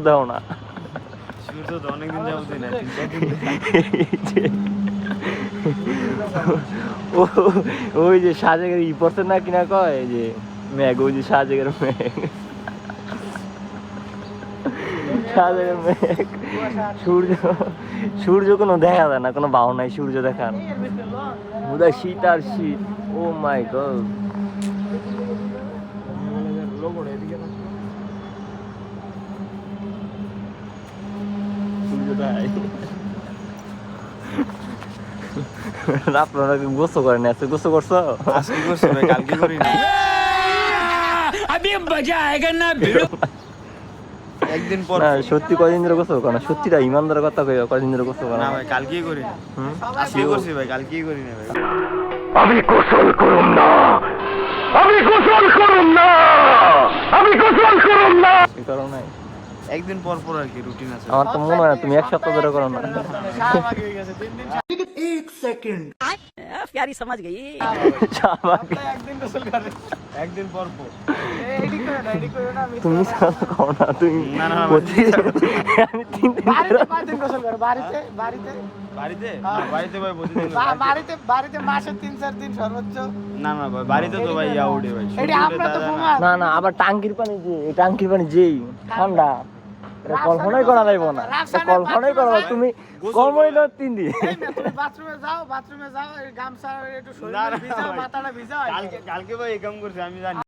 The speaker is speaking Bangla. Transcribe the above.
দাও না সূর্য তো অনেকদিন যাবত না ওই যে সাজেকের ই পড়ছে না কিনা কয় যে মেঘ, ওই যে সাজেকের মেঘ, সাজেকের মেঘ, সূর্য সূর্য কোনো দেখা যায় না, কোনো ভাও নাই সূর্য দেখার, বোধহয় শীত আর শীত। ও মাই গড, আপনারা গোসল করেন? আজকে গোসল করছো? আজকে করছি ভাই, কালকে করি না। একদিন পর না সত্যি কদিন ধরে গোসল করো না? সত্যিটা ইমানদারের কথা কই, কদিন ধরে গোসল করো না না? ভাই, কালকেই করি না। আজকে করছি ভাই, কালকেই করি না ভাই। আমি গোসল করুম না, আমি গোসল করুম না, আমি গোসল করুম না। কি করো নাই? একদিন পর পর আর কি রুটিন আছে। আমার তো মনে হয় না তুমি এক সপ্তাহ ধরে করো না। प्यारी समझ गई। একদিন পর পর। তুমি সারা করো না, তুমি না, না, না, আমি 3 দিন বাড়িতে? না, বাড়িতে ভাই প্রতিদিন। বাড়িতে মাসে 3-4 দিন সর্বোচ্চ। না না ভাই, বাড়িতে তো ভাই ইয়া উঠে ভাই। এটা আমরা তো ঘুমা। না না, আবার টাঙ্কির পানি যে, এই টাঙ্কির পানি যেই ঠান্ডা, এটা কল্পনাই করা যাইব না, এটা কল্পনাই করা যাবে। তুমি কমই না 3 দিন। তুমি বাথরুমে যাও, এই গামছা একটু না, শরীরে না, ভিজাও, ভাই। মাথাটা ভিজাও। কালকে ভাই এই কাম করছি আমি জানি।